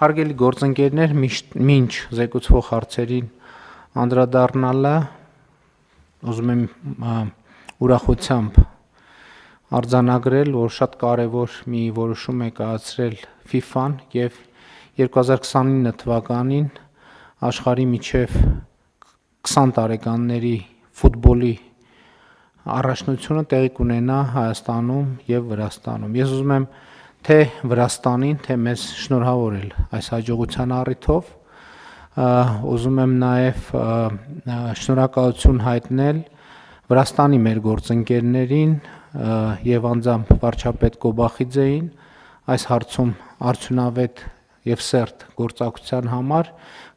Հարգելի գործընկերներ, մինչ զեկուցվող հարցերին անդրադառնալը ուզում եմ ուրախությամբ արձանագրել, որ շատ կարևոր մի որոշում է կայացրել FIFA-ն եւ 2029 թվականին աշխարհի միջև 20 տարեկանների ֆուտբոլի առաջնությունը տեղի կունենա Հայաստանում եւ Վրաստանում։ Ես ուզում եմ թե Վրաստանին, թե մեզ շնորհավորել այս հաջողության առիթով, ուզում եմ նաև շնորհակալություն հայտնել Վրաստանի մեր գործընկերներին եւ անձամբ վարչապետ Կոբախիձեին այս հարցում արդյունավետ եւ սերտ գործակցության համար։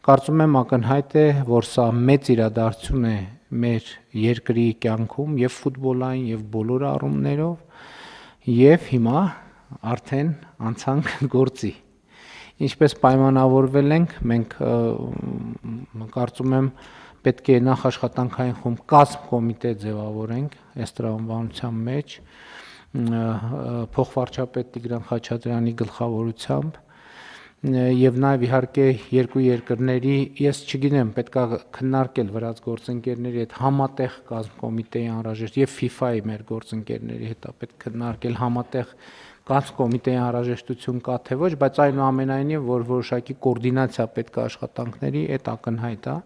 Կարծում եմ ակնհայտ է, որ սա մեծ իրադարձություն է մեր երկրի կյանքում եւ ֆուտբոլային եւ բոլոր առումներով եւ հիմա արդեն անցանք գործի։ Ինչպես պայմանավորվել ենք, մենք կարծում եմ պետք է նախ աշխատանքային խումբ կազմ կոմիտե ձևավորենք այս տրամաբանության մեջ փոխվարչապետ Տիգրան Խաչատրյանի գլխավորությամբ եւ նաեւ իհարկե երկու երկրների, ես չգիտեմ, պետքա քննարկել վրաց գործընկերների հետ համատեղ կազմ կոմիտեի անհրաժեշտ եւ FIFA-ի մեր գործընկերների հետ պետք քննարկել համատեղ կազմ կոմիտեի անհրաժեշտություն կա թե ոչ, բայց այնուամենայնիվ որ որոշակի կոորդինացիա պետք է աշխատանքների, այդ ակնհայտ է։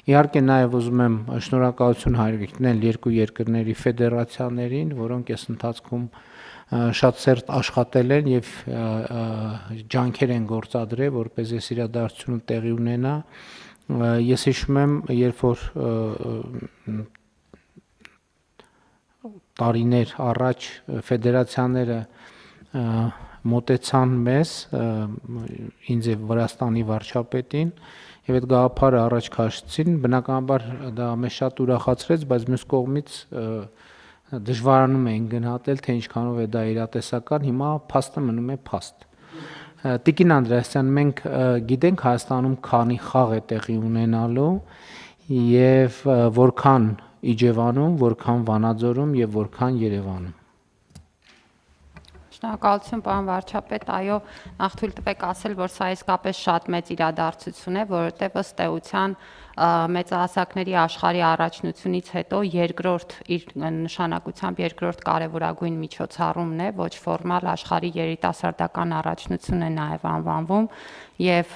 Իհարկե նաև ուզում եմ շնորհակալություն հայտնել երկու երկրների ֆեդերացիաներին, որոնք այս ընթացքում շատ սերտ աշխատել են եւ ջանքեր են գործադրել, որպեսզի այս իրադարձությունը տեղի ունենա։ Ես հիշում եմ, երբ որ տարիներ առաջ ֆեդերացիաները մոտեցան մեզ, ինձ եւ Վրաստանի վարչապետին եւ այդ գաղափարը առաջ քաշեցին, բնականաբար դա մեզ շատ ուրախացրեց, բայց մյուս կողմից դժվարանում էին գնահատել, թե ինչքանով է դա իրատեսական, հիմա փաստը մնում է փաստ։ Տիկին Անդրեասյան, մենք գիտենք Հայաստանում քանի խաղ է տեղի ունենալու եւ որքան Իջևանում, որքան Վանաձորում եւ որքան Երևանում։ Շնորհակալություն, պարոն վարչապետ, այո, նախ թույլ տվեք ասել, որ սա իսկապես շատ մեծ իրադարձություն է, որովհետև ըստ էության մեծահասակների աշխարհի առաջնությունից հետո երկրորդ իր նշանակությամբ երկրորդ կարևորագույն միջոցառումն է, ոչ ֆորմալ աշխարհի երիտասարդական առաջնություն է նաև անվանվում եւ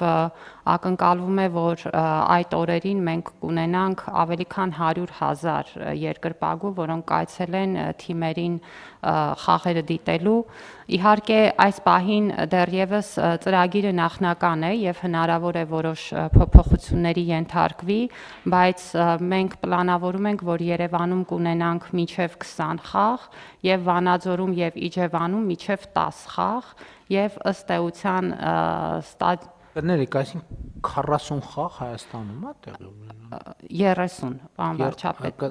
ակնկալվում է, որ այդ օրերին մենք կունենանք ավելի քան 100,000 երկրպագու, որոնք այցելեն թիմերին խաղերը դիտելու։ Իհարկե այս պահին դեռևս ծրագիրը նախնական է եւ հնարավոր է որոշ փոփոխությունների ենթարկվի, բայց մենք պլանավորում ենք, որ Երևանում կունենանք մինչեւ 20 խաղ եւ Վանաձորում եւ Իջևանում մինչեւ 10 խաղ եւ ըստ էության Կներեք, այսինքն 40 խաղ Հայաստանում է տեղի ունենալու։ 30, պարոն վարչապետ։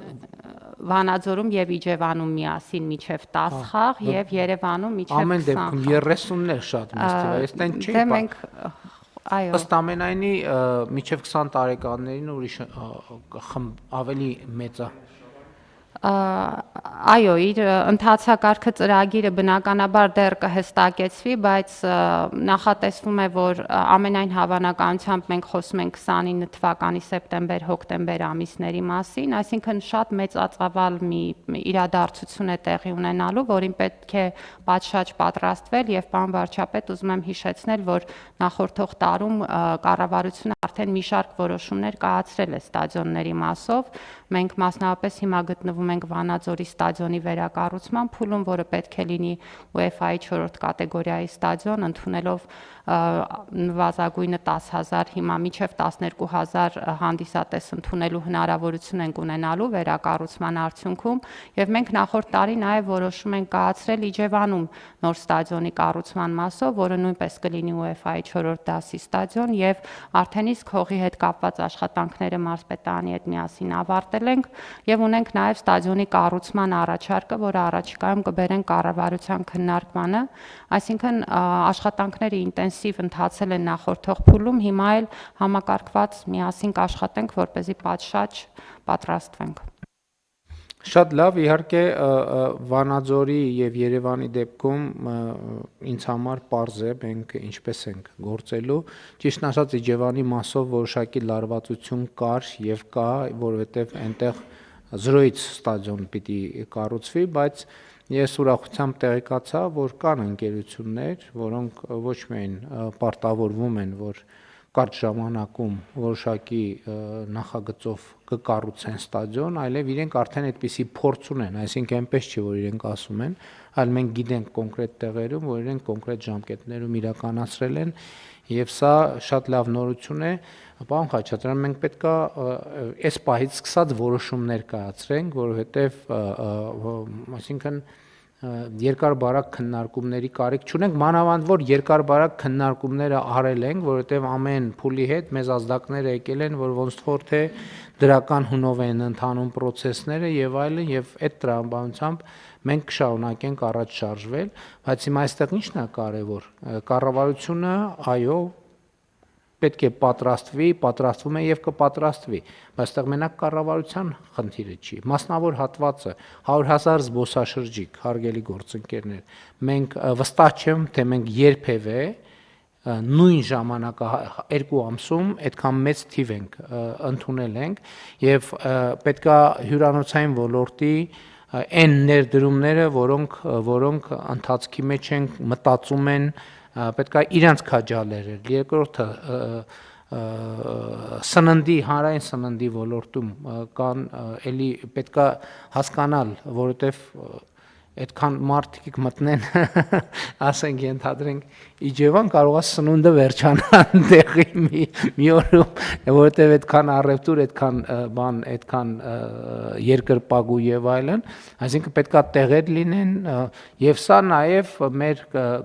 Վանաձորում եւ Իջևանում միասին մինչեւ 10 խաղ եւ Երևանում մինչեւ 20 խաղ։ Ամեն դեպքում 30-ն էլ շատ մեծ թիվ է, այստեն չի։ Դե մենք այո։ Ըստ ամենայնի մինչեւ 20 տարեկաններին ուրիշ ավելի մեծ է։ Այո, իր ընթացակարգը ծրագիրը բնականաբար դեռ կհստակեցվի, բայց նախատեսվում է, որ ամենայն հավանականությամբ մենք խոսում ենք 29 թվականի սեպտեմբեր-հոկտեմբեր ամիսների մասին, այսինքն շատ մեծածավալ մի իրադարձություն է տեղի ունենալու, որին պետք է պատշաճ պատրաստվել եւ պարոն վարչապետ, ուզում եմ հիշեցնել, որ նախորդող տարում կառավարությունը արդեն մի շարք որոշումներ կայացրել է ստադիոնների մասով, մենք մասնավորապես հիմա գտնվում ենք Վանաձորի ստադիոնի վերակառուցման փուլում, որը պետք է լինի UEFA-ի 4-րդ կատեգորիայի ստադիոն, ընդունելով նվազագույնը 10,000, հիմա մինչև 12,000 հանդիսատես ընդունելու հնարավորություն ենք ունենալու վերակառուցման արդյունքում եւ մենք նախորդ տարի նաեւ որոշում ենք կայացրել Իջևանում նոր ստադիոնի կառուցման մասով, որը նույնպես կլինի UEFA-ի 4-րդ դասի ստադիոն եւ արդեն իսկ հողի հետ կապված աշխատանքները մարզպետարանի հետ միասին ավարտել ենք եւ ունենք նաեւ ստադիոնի կառուցման առաջարկը, որը առաջիկայում կբերեն կառավարության քննարկմանը, այսինքն աշխատանքները ինտենսիվ ընթացել են նախորդող փուլում, հիմա էլ համակարգված միասին կաշխատենք, որպեսզի պատշաճ պատրաստվենք։ Շատ լավ, իհարկե Վանաձորի եւ Երևանի դեպքում ինձ համար պարզ է մենք ինչպես ենք գործելու։ Ճիշտ ասած Իջևանի մասով որոշակի լարվածություն կար եւ կա, որովհետեւ այնտեղ 0-ից ստադիոն պիտի կառուցվի, բայց ես ուրախությամբ տեղեկացա, որ կան ընկերություններ, որոնք ոչ միայն պարտավորվում են, որ կարճ ժամանակում որոշակի նախագծով կկառուցեն ստադիոն, այլև իրենք արդեն այդպիսի փորձ ունեն, այսինքն այնպես չի, որ իրենք ասում են, այլ մենք գիտենք կոնկրետ տեղերում, որ իրենք կոնկրետ ժամկետներում իրականացրել են, եւ սա շատ լավ նորություն է, պարոն Խաչատրյան, մենք պետքա այս պահից սկսած որոշումներ կայացրենք, որովհետեւ այսինքն երկար-բարակ քննարկումների կարիք չունենք, մանավանդ որ երկար-բարակ քննարկումները արել ենք, որովհետև ամեն փուլի հետ մեզ ազդակները եկել են, որ ոնց թող թե դրական հունով են ընթանում process-ները եւ այլն, եւ այդ տրամաբանությամբ մենք կշարունակենք առաջ շարժվել, բայց հիմա այստեղ ի՞նչն է կարևոր։ Կառավարությունը, այո, պետք է պատրաստվում է եւ կպատրաստվի, բայց այստեղ մենակ կառավարության խնդիրը չի։ Մասնավոր հատվածը 100,000 զբոսաշրջիկ, հարգելի գործընկերներ, մենք վստահ չեմ, թե մենք երբևէ նույն ժամանակը 2 ամսում այդքան մեծ թիվ ենք ընդունել ենք եւ պետքա հյուրանոցային ոլորտի այն ներդրումները, որոնք ընթացքի մեջ են, մտածում են, պետքա իրանց քաջալերել։ Երկրորդը սննդի, հանրային սննդի ոլորտում կան էլի պետքա հասկանալ, որովհետև այդքան մարդիկ մտնեն, ասենք ենթադրենք Իջևան կարող է սնունդը վերջանան տեղի մի օրում, որովհետև այդքան առևտուր, այդքան երկրպագու եւ այլն, այսինքն պետքա տեղեր լինեն եւ սա նաեւ մեր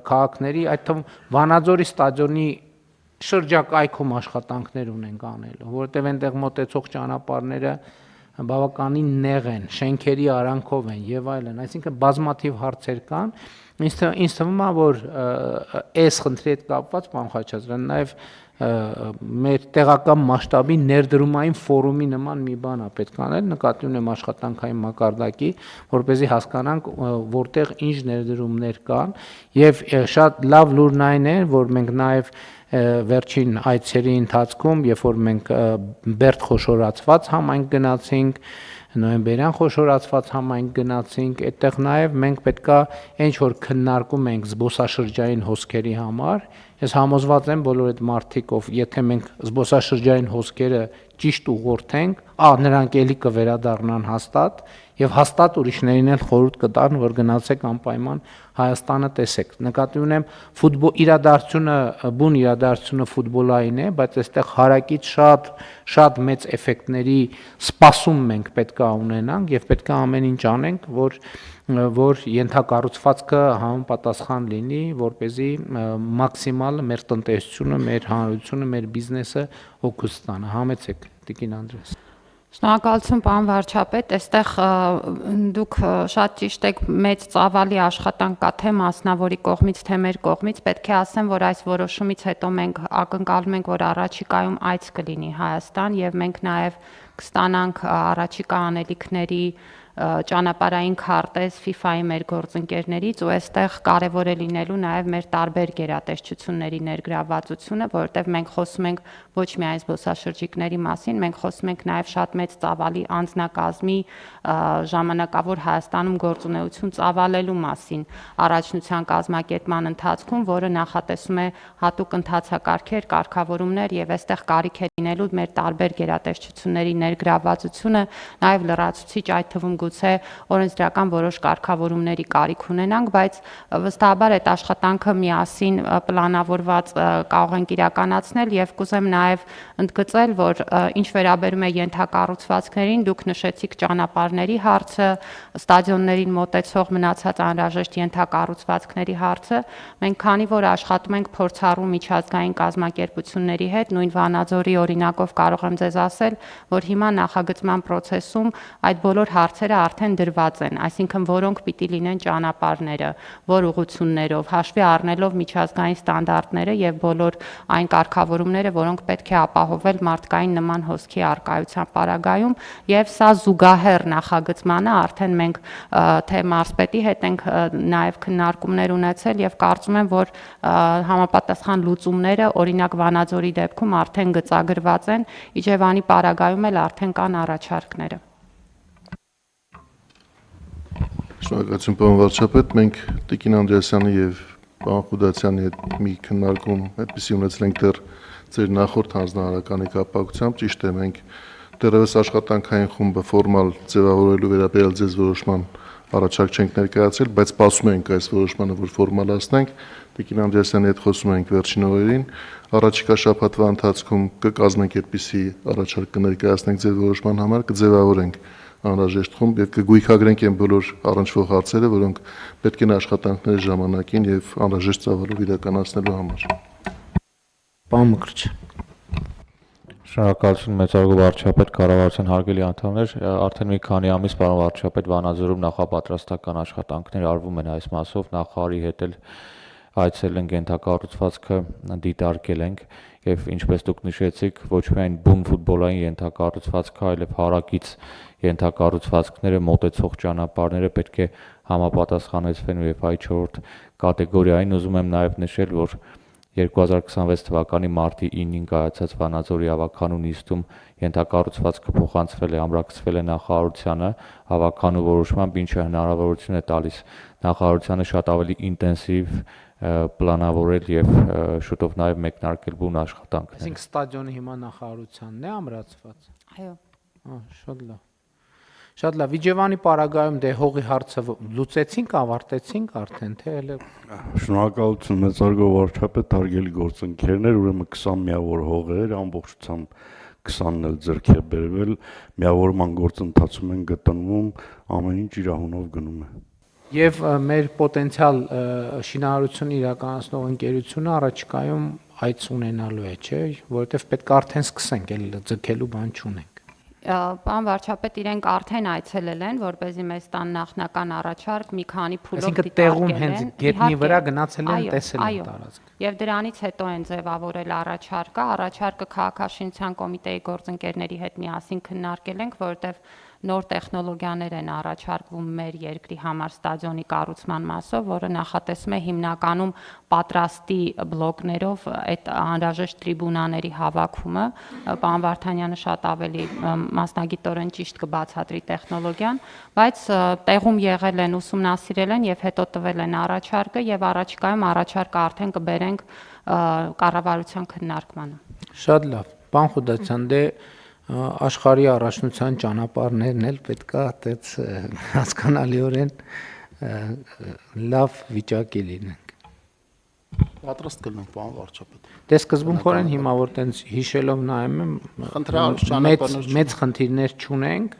քաղաքների, այդ թվում Վանաձորի ստադիոնի շրջակայքում աշխատանքներ ունենք անելու, որովհետև այնտեղ մոտեցող ճանապարհները բավականին նեղ են, շենքերի արանքով են եւ այլն, այսինքն բազմաթիվ հարցեր կան։ Ինձ թվում է, որ այս խնդրի հետ կապված, պարոն Խաչատրյան, նաեւ մեր տեղական մասշտաբի ներդրումային ֆորումի նման մի բան է պետք անել, նկատի ունեմ աշխատանքային մակարդակի, որպեսզի հասկանանք որտեղ ինչ ներդրումներ կան եւ շատ լավ լուրն այն է, որ մենք նաեւ վերջին այցերի ընթացքում, երբ որ մենք Բերդ խոշորացված համայնք գնացինք, նոյեմբերյան խոշորացված համայնք գնացինք, այդտեղ նաև մենք պետքա ինչ որ քննարկում ենք զբոսաշրջային հոսքերի համար, ես համոզված եմ բոլոր այդ մարդիկ, եթե մենք զբոսաշրջային հոսքերը ճիշտ ուղղորդենք, նրանք էլի կվերադառնան հաստատ եւ հաստատ ուրիշներին էլ խորհուրդ կտան, որ գնացեք անպայման Հայաստանը տեսեք։ Նկատի ունեմ բուն իրադարձությունը ֆուտբոլային է, բայց այստեղ հարակից շատ մեծ էֆեկտների սպասում մենք պետք է ունենանք եւ պետք է ամեն ինչ անենք, որ ենթակառուցվածքը համապատասխան լինի, որպեսզի մաքսիմալ մեր տնտեսությունը, մեր հանրությունը, մեր բիզնեսը օգուտ ստանա։ Համեցեք, Տիկին Անդրեաս։ Շնորհակալություն, պարոն վարչապետ, այստեղ դուք շատ ճիշտ եք, մեծ ծավալի աշխատանք կա թե մասնավորի կողմից, թե մեր կողմից, պետք է ասեմ, որ այս որոշումից հետո մենք ակնկալում ենք, որ առաջիկայում այց կլինի Հայաստան եւ մենք նաեւ կստանանք առաջիկա անելիքների ճանապարհային քարտեզ FIFA-ի մեր գործընկերներից ու այստեղ կարևոր է լինելու նաև մեր տարբեր գերատեսչությունների ներգրավվածությունը, որովհետև մենք խոսում ենք ոչ միայն զբոսաշրջիկների մասին, մենք խոսում ենք նաև շատ մեծ ծավալի անձնակազմի ժամանակավոր Հայաստանում գործունեություն ծավալելու մասին առաջնության կազմակերպման ընթացքում, որը նախատեսում է հատուկ ընթացակարգեր, կարգավորումներ եւ այստեղ կարիք է լինելու մեր տարբեր գերատեսչությունների ներգրավվածությունը, նաև լրացուցիչ այդ թվում գուցե օրենսդրական որոշ կարգավորումների կարիք ունենանք, բայց վստահաբար այդ աշխատանքը միասին պլանավորված կարող ենք իրականացնել եւ կուզեմ նաեւ ընդգծել, որ ինչ վերաբերում է ենթակառուցվածքներին, դուք նշեցիք ճանապարհների հարցը, ստադիոններին մոտեցող մնացած անհրաժեշտ ենթակառուցվածքների հարցը, մենք քանի որ աշխատում ենք փորձառու միջազգային կազմակերպությունների հետ, նույն Վանաձորի օրինակով կարող եմ ձեզ ասել, որ հիմա նախագծման process-ում այդ բոլոր հարցերը ճանապարհները արդեն դրված են, այսինքն որոնք պիտի լինեն ճանապարհները, որ ուղղություններով, հաշվի առնելով միջազգային ստանդարտները եւ բոլոր այն կարգավորումները, որոնք պետք է ապահովել մարդկային նման հոսքի առկայության պարագայում, եւ սա զուգահեռ նախագծմանը արդեն մենք թե մարզպետի հետ ենք նաեւ քննարկումներ ունեցել եւ կարծում եմ, որ համապատասխան լուծումները օրինակ Վանաձորի դեպքում արդեն գծագրված են, Իջևանի պարագայում էլ արդեն կան առաջարկները։ Շնորհակալություն պարոն վարչապետ, մենք Տիկին Անդրեասյանի եւ պարոն Խուդացյանի հետ մի քննարկում այդպեսի ունեցել ենք դեռ ձեր նախորդ հանձնարարականի կապակցությամբ, ճիշտ է, մենք դեռևս աշխատանքային խումբը ֆորմալ ձևավորելու վերաբերյալ ձեզ որոշման առաջարկ չենք ներկայացրել, բայց սպասում ենք այս որոշմանը, որ ֆորմալացնենք։ Տիկին Անդրեասյանի հետ խոսում ենք վերջին օրերին, առաջիկա շաբաթվա ընթացքում կկազմենք այդպիսի առաջարկ կներկայացնենք ձեր որոշման համար, կձևավորենք անհրաժեշտ խումբ եւ կգույքագրենք այն բոլոր առնչվող հարցերը, որոնք պետք են աշխատանքների ժամանակին եւ անհրաժեշտ ծավալով իրականացնելու համար։ Պարոն Մկրտչ։ Շնորհակալություն մեծարգո վարչապետ, կառավարության հարգելի անդամներ, արդեն մի քանի ամիս պարոն վարչապետ Վանաձորում նախապատրաստական աշխատանքներ արվում են այս մասով, նախարարի հետ էլ այցել ենք, ենթակառուցվածքը դիտարկել ենք եւ ինչպես դուք նշեցիք, ոչ միայն բուն ֆուտբոլային ենթակառուցվածքը, այլև հարակից ենթակառուցվածքները, մոտեցող ճանապարհները պետք է համապատասխանեցվեն UEFA-ի 4-րդ կատեգորիային։ Ուզում եմ նաեւ նշել, որ 2026 թվականի մարտի 9-ին կայացած Վանաձորի ավականու նիստում ենթակառուցվածքը փոխանցվել է, ամրագրվել է նախարարությանը ավականու որոշմամբ, ինչը հնարավորություն է տալիս նախարարությանը շատ ավելի ինտենսիվ պլանավորել եւ շուտով նաեւ մեկնարկել բուն աշխատանքներ։ Այսինքն ստադիոնը հիմա նախարարությանն է ամրացված։ Այո։ Շատ լավ։ Շատ լավ։ Իջևանի պարագայում դե հողի հարցը լուծեցինք, ավարտեցինք արդեն, թե էլ Շնորհակալություն մեծարգո վարչապետ, հարգելի գործընկերներ, ուրեմն 20 միավոր հողեր ամբողջությամբ 20-ն էլ ձեռք է բերվել, միավորման գործընթացում են գտնվում, ամեն ինչ իր անունով գնում է։ Եվ մեր պոտենցիալ շինարարություն իրականացնող ընկերությունը առաջիկայում այց ունենալու է, չէ՞, որովհետև պետք է արդեն սկսենք, էլ ձգելու բան չունենք։ Պարոն վարչապետ, իրենք արդեն այցելել են, որպեսզի մեզ տան նախնական առաջարկ մի քանի փուլով դիտարկել են։ Այսինքն տեղում հենց գետնի վրա գնացել են, տեսել են տարածքը։ Եվ դրանից հետո են ձևավորել առաջարկը քաղաքաշինության կոմիտեի գործընկերների հետ միասին քննարկել ենք, որովհետև նոր տեխնոլոգիաներ են առաջարկվում մեր երկրի համար ստադիոնի կառուցման մասով, որը նախատեսում է հիմնականում պատրաստի բլոկներով այդ անհրաժեշտ տրիբունաների հավաքումը։ Պարոն Վարդանյանը շատ ավելի մասնագիտորեն ճիշտ կբացատրի տեխնոլոգիան, բայց տեղում եղել են, ուսումնասիրել են եւ հետո տվել են առաջարկը եւ առաջիկայում առաջարկը արդեն կբերենք կառավարության քննարկմանը։ Շատ լավ։ Պարոն Խուդացյան, դե աշխարհի առաջնության ճանապարհներն էլ պետքա այդպես հասկանալիորեն լավ վիճակի լինենք։ Պատրաստ կլինենք, պարոն վարչապետ։ Դե սկզբունքորեն հիմա որ տենց հիշելով նայում եմ, մեծ խնդիրներ չունենք,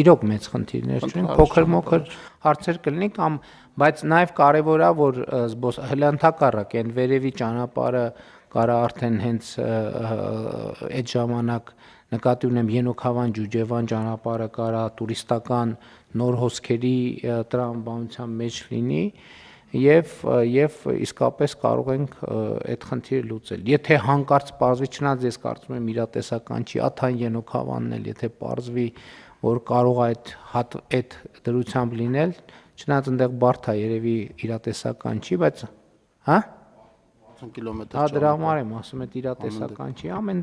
իրոք մեծ խնդիրներ չունենք, փոքր-մոքր հարցեր կլինի կամ, բայց նաև կարևոր է, որ հլանդակառակ այն վերևի ճանապարհը կարա արդեն հենց այդ ժամանակ նկատի ունեմ Ենոքավան Ջուջևան ճանապարհը կարա տուրիստական նոր հոսքերի տրամաբանության մեջ լինի եւ իսկապես կարող ենք այդ խնդիրը լուծել։ Եթե հանկարծ պարզվի, չնայած ես կարծում եմ իրատեսական չի, աթան Ենոքավանն էլ եթե պարզվի, որ կարող է այդ դրությամբ լինել, չնայած այնտեղ բարդ է երևի իրատեսական չի, բայց հա կիլոմետր։ Հա դրա համար եմ ասում, այդ իրատեսական չի, ամեն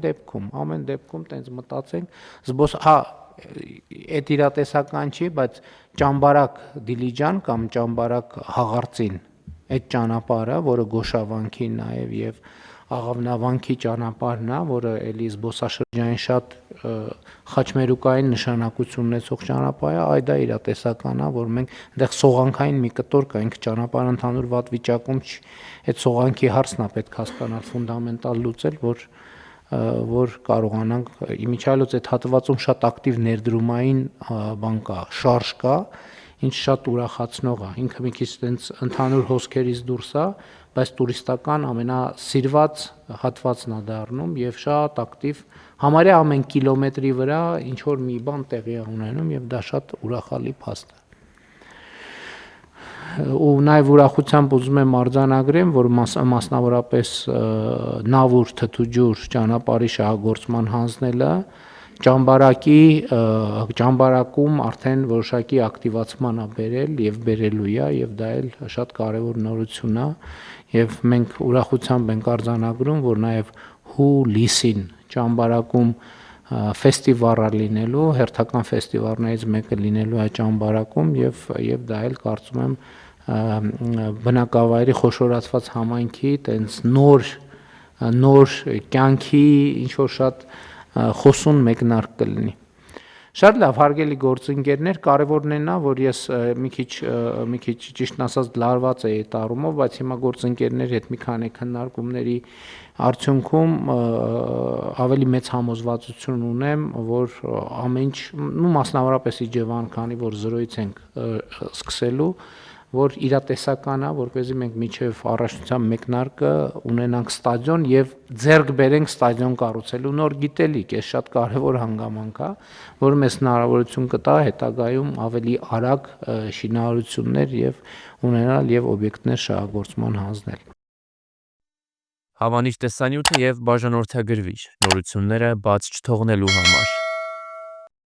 դեպքում տենց մտածենք, հա այդ իրատեսական չի, բայց Ճամբարակ Դիլիջան կամ Ճամբարակ Հաղարծին այդ ճանապարհը, որը Գոշավանքի նաև եւ Աղավնավանքի ճանապարհն է, որը էլի զբոսաշրջային շատ խաչմերուկային նշանակություն ունեցող ճանապարհ է, այ դա իրատեսական է, որ մենք այնտեղ սողանքային մի կտոր կա, ինքը ճանապարհը ընդհանուր վատ վիճակում չի, այդ սողանքի հարցն է պետք հասկանալ ֆունդամենտալ լուծել, որ կարողանանք իմիջիալոց այդ հատվածում շատ ակտիվ ներդրումային բան կա, շարժ կա, ինչ շատ ուրախացնող է։ Ինքը մի քիչ տենց ընդհանուր հոսքերից դուրս է, բայց տուրիստական ամենասիրված հատվածն է դառնում եւ շատ ակտիվ համարյա ամեն կիլոմետրի վրա ինչ որ մի բան տեղի է ունենում եւ դա շատ ուրախալի փաստ է։ Ու նաև ուրախությամբ ուզում եմ արձանագրեմ, որ մասնավորապես Նավուր Թթուջուր ճանապարհի շահագործման հանձնելը ճամբարակում արդեն որոշակի ակտիվացման է բերել եւ բերելու է եւ դա էլ շատ կարեւոր նորություն է եւ մենք ուրախությամբ ենք արձանագրում, որ նաև հուլիսին ճամբարակում ֆեստիվալ է լինելու, հերթական ֆեստիվալներից մեկը լինելու է ճամբարակում եւ դա էլ կարծում եմ բնակավայրի խոշորացված համայնքի տենց նոր կյանքի ինչ որ շատ խոսուն մեկնարկ կլինի։ Շատ լավ, հարգելի գործընկերներ, կարևորն է նա, որ ես մի քիչ ճիշտն ասած լարված էի այդ առումով, բայց հիմա գործընկերների հետ մի քանի քննարկումների արդյունքում ավելի մեծ համոզվածություն ունեմ, որ ամեն ինչ, մասնավորապես Իջևան, քանի որ զրոյից ենք սկսելու, որ իրատեսական է, որպեսզի մենք միջև առաջնության մեկնարկը ունենանք ստադիոն եւ ձեռք բերենք ստադիոն կառուցելու նոր գիտելիք, այս շատ կարեւոր հանգամանք է, որը մեզ հնարավորություն կտա հետագայում ավելի արագ շինարարություններ եւ ունենալ եւ օբյեկտներ շահագործման հանձնել։ Հավանիր տեսանյութը եւ բաժանորդագրվիր նորությունները բաց չթողնելու համար։